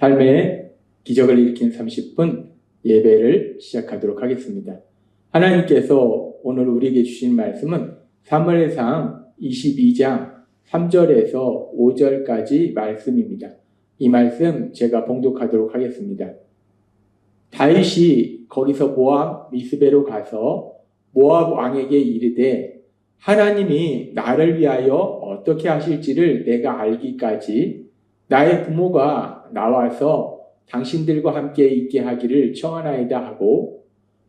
삶의 기적을 일으킨 30분 예배를 시작하도록 하겠습니다. 하나님께서 오늘 우리에게 주신 말씀은 사무엘상 22장 3절에서 5절까지 말씀입니다. 이 말씀 제가 봉독하도록 하겠습니다. 다윗이 거기서 모압 미스베로 가서 모압 왕에게 이르되 하나님이 나를 위하여 어떻게 하실지를 내가 알기까지 나의 부모가 나와서 당신들과 함께 있게 하기를 청하나이다 하고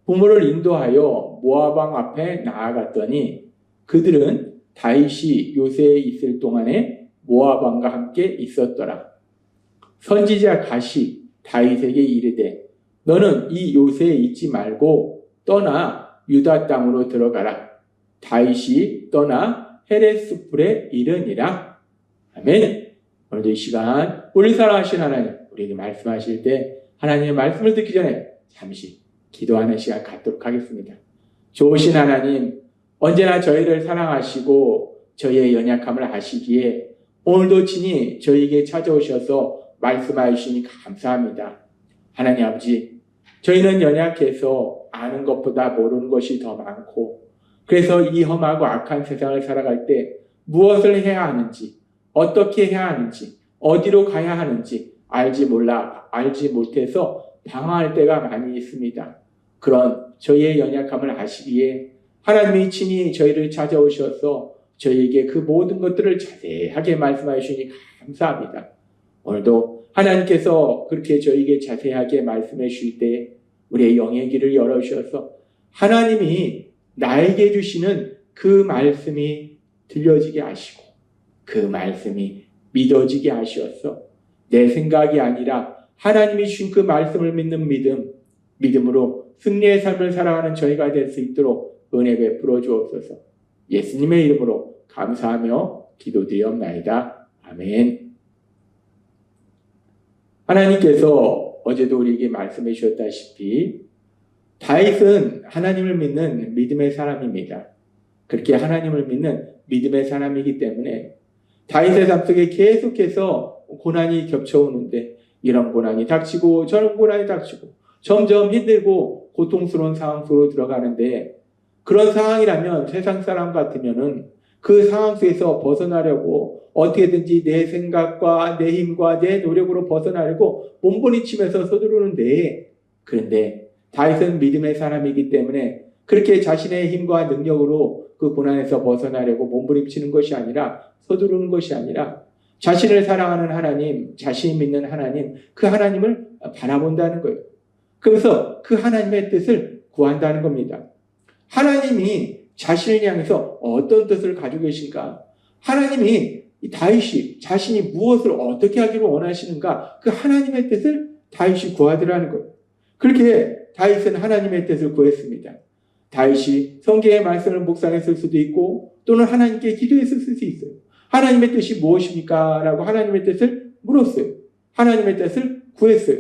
부모를 인도하여 모압 왕 앞에 나아갔더니 그들은 다윗이 요새에 있을 동안에 모압 왕과 함께 있었더라. 선지자 갓이 다윗에게 이르되 너는 이 요새에 있지 말고 떠나 유다 땅으로 들어가라. 다윗이 떠나 헤레스풀에 이르니라. 아멘. 오늘도 이 시간 우리 사랑하신 하나님 우리에게 말씀하실 때 하나님의 말씀을 듣기 전에 잠시 기도하는 시간 갖도록 하겠습니다. 좋으신 하나님 언제나 저희를 사랑하시고 저희의 연약함을 아시기에 오늘도 친히 저희에게 찾아오셔서 말씀하여 주시니 감사합니다. 하나님 아버지 저희는 연약해서 아는 것보다 모르는 것이 더 많고 그래서 이 험하고 악한 세상을 살아갈 때 무엇을 해야 하는지 어떻게 해야 하는지 어디로 가야 하는지 알지 못해서 방황할 때가 많이 있습니다. 그런 저희의 연약함을 아시기에 하나님이 친히 저희를 찾아오셔서 저희에게 그 모든 것들을 자세하게 말씀하여 주시니 감사합니다. 오늘도 하나님께서 그렇게 저희에게 자세하게 말씀해 주실 때 우리의 영의 길을 열어주셔서 하나님이 나에게 주시는 그 말씀이 들려지게 하시고 그 말씀이 믿어지게 하시어서 내 생각이 아니라 하나님이 주신 그 말씀을 믿는 믿음으로 승리의 삶을 살아가는 저희가 될 수 있도록 은혜 베풀어 주옵소서. 예수님의 이름으로 감사하며 기도드리옵나이다. 아멘. 하나님께서 어제도 우리에게 말씀해 주셨다시피 다윗은 하나님을 믿는 믿음의 사람입니다. 그렇게 하나님을 믿는 믿음의 사람이기 때문에 다윗의 삶 속에 계속해서 고난이 겹쳐오는데 이런 고난이 닥치고 저런 고난이 닥치고 점점 힘들고 고통스러운 상황 속으로 들어가는데 그런 상황이라면 세상 사람 같으면은 그 상황 속에서 벗어나려고 어떻게든지 내 생각과 내 힘과 내 노력으로 벗어나려고 몸부림치면서 서두르는데 그런데 다윗은 믿음의 사람이기 때문에 그렇게 자신의 힘과 능력으로 그 고난에서 벗어나려고 몸부림치는 것이 아니라 서두르는 것이 아니라 자신을 사랑하는 하나님, 자신이 믿는 하나님, 그 하나님을 바라본다는 거예요. 그래서 그 하나님의 뜻을 구한다는 겁니다. 하나님이 자신을 향해서 어떤 뜻을 가지고 계신가? 하나님이 다윗이 자신이 무엇을 어떻게 하기를 원하시는가? 그 하나님의 뜻을 다윗이 구하더라는 거예요. 그렇게 다윗은 하나님의 뜻을 구했습니다. 다윗이 성경의 말씀을 묵상했을 수도 있고 또는 하나님께 기도했을 수도 있어요. 하나님의 뜻이 무엇입니까? 라고 하나님의 뜻을 물었어요. 하나님의 뜻을 구했어요.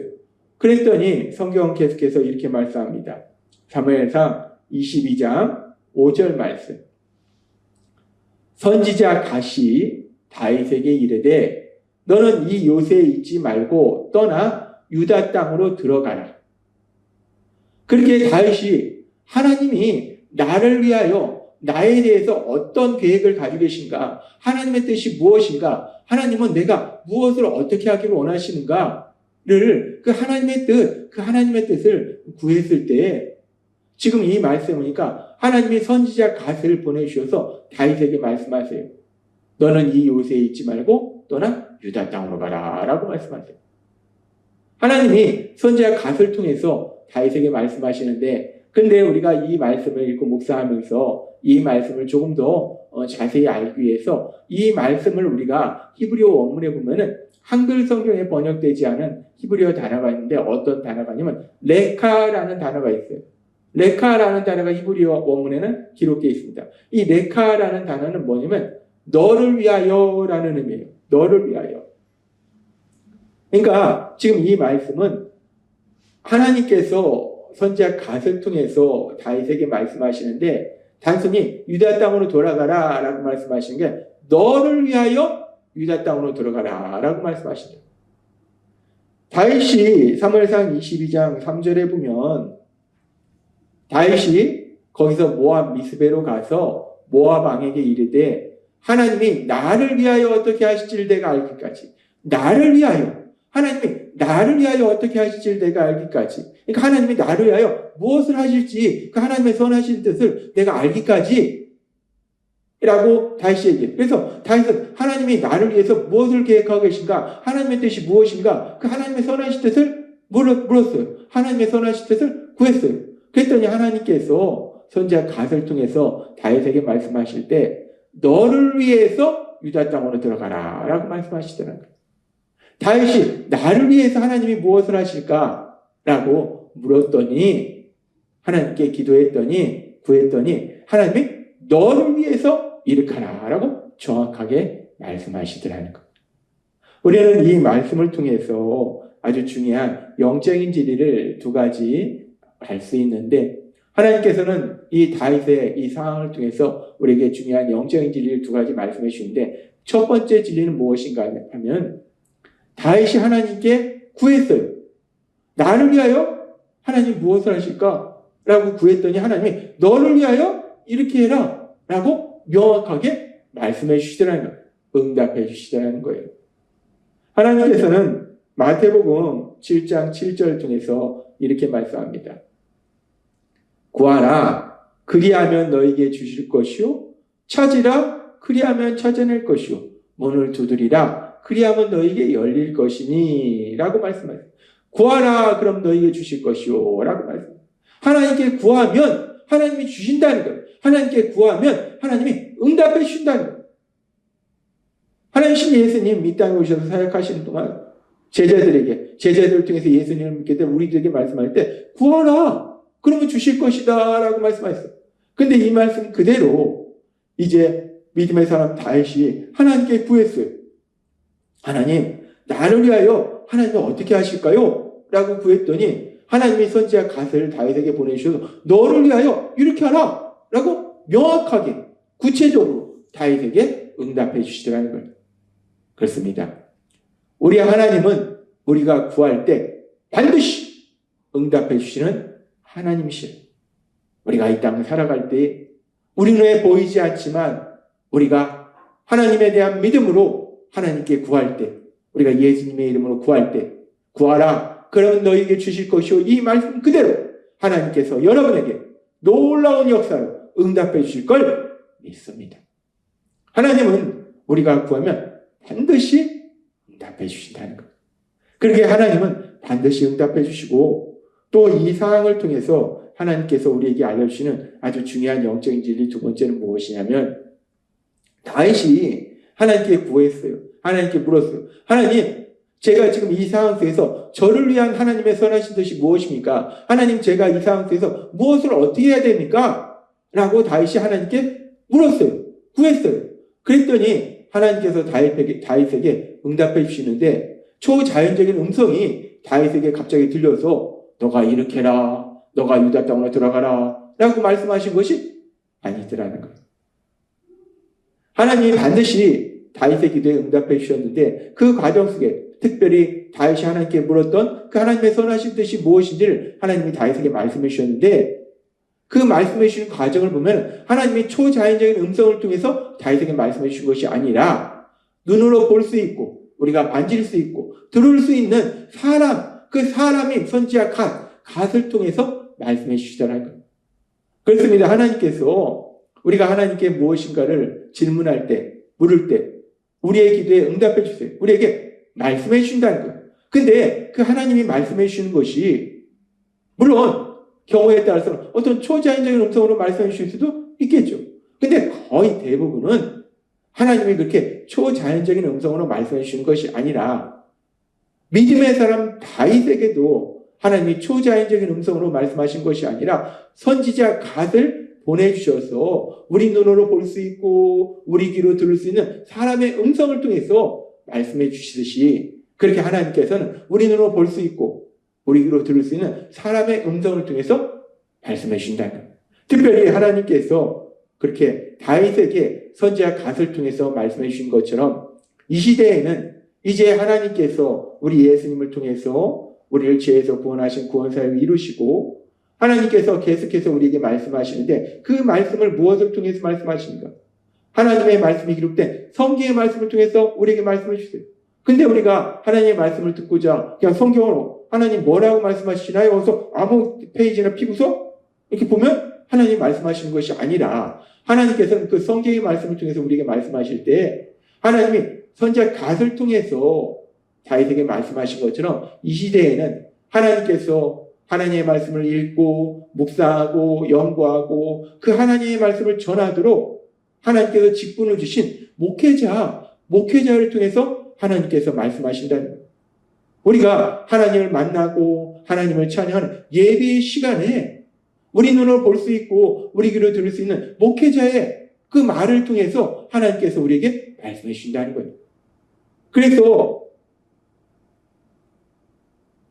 그랬더니 성경은 계속해서 이렇게 말씀합니다. 사무엘상 22장 5절 말씀. 선지자 갓이 다윗에게 이르되 너는 이 요새에 있지 말고 떠나 유다 땅으로 들어가라. 그렇게 다윗이 하나님이 나를 위하여 나에 대해서 어떤 계획을 가지고 계신가? 하나님의 뜻이 무엇인가? 하나님은 내가 무엇을 어떻게 하기를 원하시는가를 그 하나님의 뜻을 구했을 때 지금 이 말씀 보니까 하나님이 선지자 갓을 보내주셔서 다윗에게 말씀하세요. 너는 이 요새에 있지 말고 떠나 유다 땅으로 가라 라고 말씀하세요. 하나님이 선지자 갓을 통해서 다윗에게 말씀하시는데 근데 우리가 이 말씀을 읽고 묵상하면서 이 말씀을 조금 더 자세히 알기 위해서 이 말씀을 우리가 히브리어 원문에 보면은 한글 성경에 번역되지 않은 히브리어 단어가 있는데 어떤 단어가 있냐면 레카라는 단어가 있어요. 레카라는 단어가 히브리어 원문에는 기록되어 있습니다. 이 레카라는 단어는 뭐냐면 너를 위하여라는 의미예요. 너를 위하여. 그러니까 지금 이 말씀은 하나님께서 선지자 갓을 통해서 다윗에게 말씀하시는데 단순히 유다 땅으로 돌아가라 라고 말씀하시는 게 너를 위하여 유다 땅으로 들어가라 라고 말씀하신다. 다윗이 사무엘상 22장 3절에 보면 다윗이 거기서 모압 미스베로 가서 모압 왕에게 이르되 하나님이 나를 위하여 어떻게 하실지를 내가 알기까지 나를 위하여 하나님이 나를 위하여 어떻게 하실지를 내가 알기까지 그러니까 하나님이 나를 위하여 무엇을 하실지 그 하나님의 선하신 뜻을 내가 알기까지 라고 다윗이 얘기해요. 그래서 다윗은 하나님이 나를 위해서 무엇을 계획하고 계신가 하나님의 뜻이 무엇인가 그 하나님의 선하신 뜻을 물었어요. 하나님의 선하신 뜻을 구했어요. 그랬더니 하나님께서 선지자 갓을 통해서 다윗에게 말씀하실 때 너를 위해서 유다 땅으로 들어가라 라고 말씀하시더라는 거예요. 다윗이 나를 위해서 하나님이 무엇을 하실까 라고 물었더니 하나님께 기도했더니 구했더니 하나님이 너를 위해서 일으켜라 라고 정확하게 말씀하시더라는 거예요. 우리는 이 말씀을 통해서 아주 중요한 영적인 진리를 두 가지 알 수 있는데 하나님께서는 이 다윗의 이 상황을 통해서 우리에게 중요한 영적인 진리를 두 가지 말씀해 주시는데 첫 번째 진리는 무엇인가 하면 다윗이 하나님께 구했어요. 나를 위하여 하나님 무엇을 하실까? 라고 구했더니 하나님이 너를 위하여 이렇게 해라 라고 명확하게 말씀해 주시더라는 거예요. 응답해 주시더라는 거예요. 하나님께서는 마태복음 7장 7절을 통해서 이렇게 말씀합니다. 구하라 그리하면 너에게 주실 것이요 찾으라 그리하면 찾아낼 것이요 문을 두드리라 그리하면 너에게 열릴 것이니 라고 말씀하세요. 구하라 그럼 너에게 주실 것이요 라고 말씀해요. 하나님께 구하면 하나님이 주신다는 거예요. 하나님께 구하면 하나님이 응답해 주신다는 거예요. 하나님 예수님 이 땅에 오셔서 사역하시는 동안 제자들을 통해서 예수님을 믿게 된 우리들에게 말씀할 때 구하라 그러면 주실 것이다 라고 말씀하셨어요. 근데 이 말씀 그대로 이제 믿음의 사람 다윗이 하나님께 구했어요. 하나님 나를 위하여 하나님은 어떻게 하실까요? 라고 구했더니 하나님이 선지자 갓을 다윗에게 보내주셔서 너를 위하여 이렇게 하라 라고 명확하게 구체적으로 다윗에게 응답해 주시더라는 거예요. 그렇습니다. 우리 하나님은 우리가 구할 때 반드시 응답해 주시는 하나님이시래요. 우리가 이 땅을 살아갈 때 우리 눈에 보이지 않지만 우리가 하나님에 대한 믿음으로 하나님께 구할 때 우리가 예수님의 이름으로 구할 때 구하라 그러면 너에게 주실 것이요 이 말씀 그대로 하나님께서 여러분에게 놀라운 역사로 응답해 주실 걸 믿습니다. 하나님은 우리가 구하면 반드시 응답해 주신다는 것. 그렇게 하나님은 반드시 응답해 주시고 또 이 상황을 통해서 하나님께서 우리에게 알려주시는 아주 중요한 영적인 진리 두 번째는 무엇이냐면 다윗이 하나님께 구했어요. 하나님께 물었어요. 하나님 제가 지금 이 상황 속에서 저를 위한 하나님의 선하신 뜻이 무엇입니까? 하나님 제가 이 상황 속에서 무엇을 어떻게 해야 됩니까? 라고 다윗이 하나님께 물었어요. 구했어요. 그랬더니 하나님께서 다윗에게 응답해 주시는데 초자연적인 음성이 다윗에게 갑자기 들려서 너가 이렇게 해라. 너가 유다 땅으로 들어가라. 라고 말씀하신 것이 아니더라는 거예요. 하나님이 반드시 다윗의 기도에 응답해 주셨는데 그 과정 속에 특별히 다윗이 하나님께 물었던 그 하나님의 선하신 뜻이 무엇인지를 하나님이 다윗에게 말씀해 주셨는데 그 말씀해 주신 과정을 보면 하나님이 초자연적인 음성을 통해서 다윗에게 말씀해 주신 것이 아니라 눈으로 볼 수 있고 우리가 만질 수 있고 들을 수 있는 사람 그 사람이 선지자 갓을 통해서 말씀해 주시더라는 거예요. 그렇습니다. 하나님께서 우리가 하나님께 무엇인가를 질문할 때, 물을 때 우리의 기도에 응답해 주세요. 우리에게 말씀해 주신다는 거예요. 근데 그 하나님이 말씀해 주시는 것이 물론 경우에 따라서는 어떤 초자연적인 음성으로 말씀해 주실 수도 있겠죠. 근데 거의 대부분은 하나님이 그렇게 초자연적인 음성으로 말씀해 주시는 것이 아니라 믿음의 사람 다윗에게도 하나님이 초자연적인 음성으로 말씀하신 것이 아니라 선지자 갓을 보내주셔서 우리 눈으로 볼 수 있고 우리 귀로 들을 수 있는 사람의 음성을 통해서 말씀해 주시듯이 그렇게 하나님께서는 우리 눈으로 볼 수 있고 우리 귀로 들을 수 있는 사람의 음성을 통해서 말씀해 주신다는 거예요. 특별히 하나님께서 그렇게 다윗에게 선지자 갓을 통해서 말씀해 주신 것처럼 이 시대에는 이제 하나님께서 우리 예수님을 통해서 우리를 죄에서 구원하신 구원사역을 이루시고 하나님께서 계속해서 우리에게 말씀하시는데 그 말씀을 무엇을 통해서 말씀하십니까? 하나님의 말씀이 기록된 성경의 말씀을 통해서 우리에게 말씀해 주세요. 근데 우리가 하나님의 말씀을 듣고자 그냥 성경으로 하나님 뭐라고 말씀하시나요? 그래서 아무 페이지나 피고서 이렇게 보면 하나님 말씀하시는 것이 아니라 하나님께서는 그 성경의 말씀을 통해서 우리에게 말씀하실 때 하나님이 선지자 갓을 통해서 다윗에게 말씀하신 것처럼 이 시대에는 하나님께서 하나님의 말씀을 읽고 묵상하고 연구하고 그 하나님의 말씀을 전하도록 하나님께서 직분을 주신 목회자를 통해서 하나님께서 말씀하신다는 거예요. 우리가 하나님을 만나고 하나님을 찬양하는 예배의 시간에 우리 눈으로 볼 수 있고 우리 귀로 들을 수 있는 목회자의 그 말을 통해서 하나님께서 우리에게 말씀해 주신다는 거예요. 그래서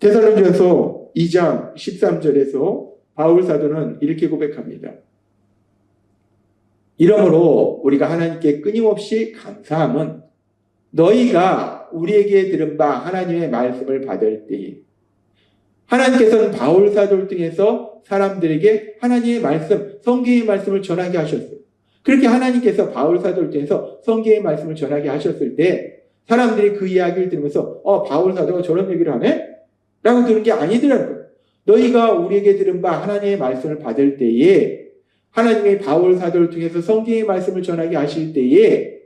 데살로니가서 2장 13절에서 바울 사도는 이렇게 고백합니다. 이러므로 우리가 하나님께 끊임없이 감사함은 너희가 우리에게 들은 바 하나님의 말씀을 받을 때에 하나님께서는 바울 사도를 통해서 사람들에게 하나님의 말씀, 성경의 말씀을 전하게 하셨어요. 그렇게 하나님께서 바울 사도를 통해서 성경의 말씀을 전하게 하셨을 때 사람들이 그 이야기를 들으면서 바울 사도가 저런 얘기를 하네? 라고 들은 게 아니더라고요. 너희가 우리에게 들은 바 하나님의 말씀을 받을 때에 하나님의 바울 사도를 통해서 성경의 말씀을 전하게 하실 때에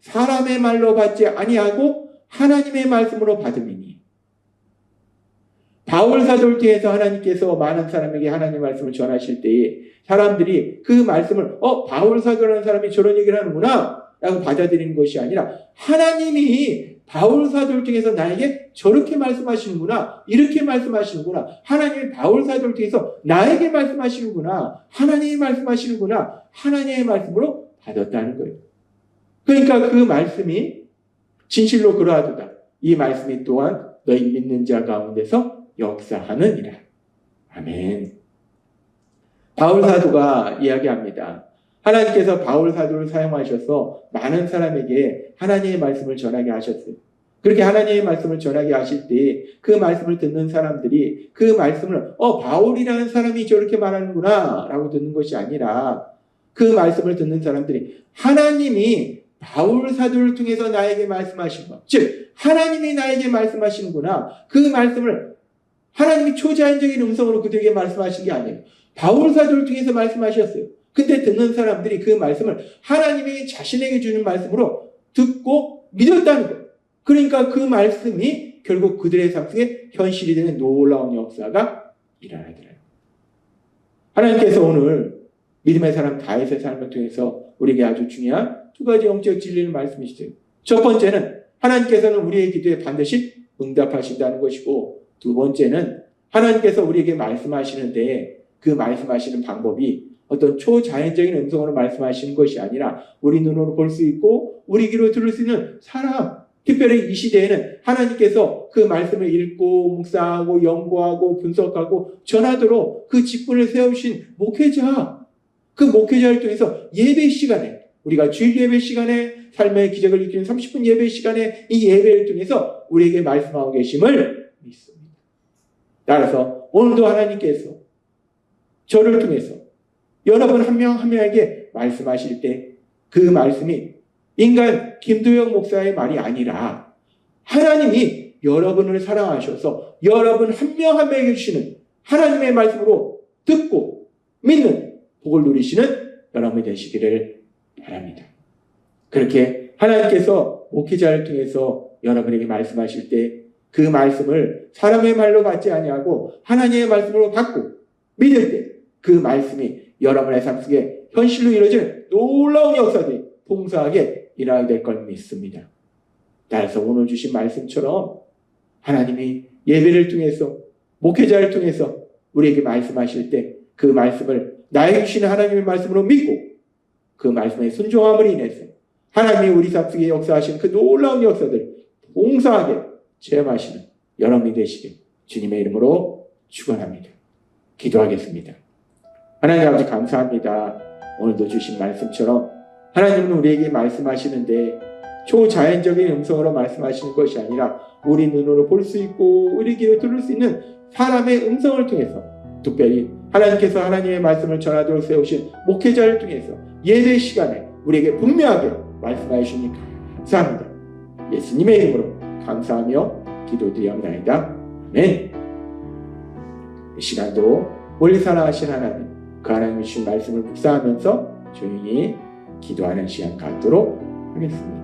사람의 말로 받지 아니하고 하나님의 말씀으로 받음이니 바울 사도를 통해서 하나님께서 많은 사람에게 하나님의 말씀을 전하실 때에 사람들이 그 말씀을 바울 사도라는 사람이 저런 얘기를 하는구나 라고 받아들이는 것이 아니라 하나님이 바울 사도를 통해서 나에게 저렇게 말씀하시는구나, 이렇게 말씀하시는구나, 하나님이 바울 사도를 통해서 나에게 말씀하시는구나, 하나님이 말씀하시는구나, 하나님의 말씀으로 받았다는 거예요. 그러니까 그 말씀이 진실로 그러하도다. 이 말씀이 또한 너희 믿는 자 가운데서 역사하느니라. 아멘. 바울 사도가 이야기합니다. 하나님께서 바울 사도를 사용하셔서 많은 사람에게 하나님의 말씀을 전하게 하셨어요. 그렇게 하나님의 말씀을 전하게 하실 때 그 말씀을 듣는 사람들이 그 말씀을 바울이라는 사람이 저렇게 말하는구나 라고 듣는 것이 아니라 그 말씀을 듣는 사람들이 하나님이 바울 사도를 통해서 나에게 말씀하신 것, 즉 하나님이 나에게 말씀하시는구나, 그 말씀을 하나님이 초자연적인 음성으로 그들에게 말씀하신 게 아니에요. 바울 사도를 통해서 말씀하셨어요. 근데 듣는 사람들이 그 말씀을 하나님이 자신에게 주는 말씀으로 듣고 믿었다는 거예요. 그러니까 그 말씀이 결국 그들의 삶 속에 현실이 되는 놀라운 역사가 일어나더래요. 하나님께서 오늘 믿음의 사람 다윗의 삶을 통해서 우리에게 아주 중요한 두 가지 영적 진리를 말씀하시죠. 첫 번째는 하나님께서는 우리의 기도에 반드시 응답하신다는 것이고, 두 번째는 하나님께서 우리에게 말씀하시는데 그 말씀하시는 방법이 어떤 초자연적인 음성으로 말씀하시는 것이 아니라 우리 눈으로 볼 수 있고 우리 귀로 들을 수 있는 사람, 특별히 이 시대에는 하나님께서 그 말씀을 읽고 묵상하고 연구하고 분석하고 전하도록 그 직분을 세우신 목회자, 그 목회자를 통해서 예배 시간에, 우리가 주일 예배 시간에 삶의 기적을 일으키는 30분 예배 시간에 이 예배를 통해서 우리에게 말씀하고 계심을 믿습니다. 따라서 오늘도 하나님께서 저를 통해서 여러분 한 명 한 명에게 말씀하실 때 그 말씀이 인간 김도영 목사의 말이 아니라 하나님이 여러분을 사랑하셔서 여러분 한 명 한 명에게 주시는 하나님의 말씀으로 듣고 믿는 복을 누리시는 여러분이 되시기를 바랍니다. 그렇게 하나님께서 목회자를 통해서 여러분에게 말씀하실 때 그 말씀을 사람의 말로 받지 아니하고 하나님의 말씀으로 받고 믿을 때 그 말씀이 여러분의 삶 속에 현실로 이루어지는 놀라운 역사들이 풍성하게 일어나게 될 걸 믿습니다. 따라서 오늘 주신 말씀처럼 하나님이 예배를 통해서 목회자를 통해서 우리에게 말씀하실 때 그 말씀을 나에게 주시는 하나님의 말씀으로 믿고 그 말씀의 순종함을 인해서 하나님이 우리 삶 속에 역사하신 그 놀라운 역사들 풍성하게 체험하시는 여러분이 되시길 주님의 이름으로 축원합니다. 기도하겠습니다. 하나님 아버지 감사합니다. 오늘도 주신 말씀처럼 하나님은 우리에게 말씀하시는데 초자연적인 음성으로 말씀하시는 것이 아니라 우리 눈으로 볼 수 있고 우리 귀로 들을 수 있는 사람의 음성을 통해서, 특별히 하나님께서 하나님의 말씀을 전하도록 세우신 목회자를 통해서 예배 시간에 우리에게 분명하게 말씀하여 주시니 감사합니다. 예수님의 이름으로 감사하며 기도드리옵나이다. 아멘. 이 시간도 멀리 살아가신 하나님, 그 하나님이 주신 말씀을 묵상하면서 조용히 기도하는 시간 갖도록 하겠습니다.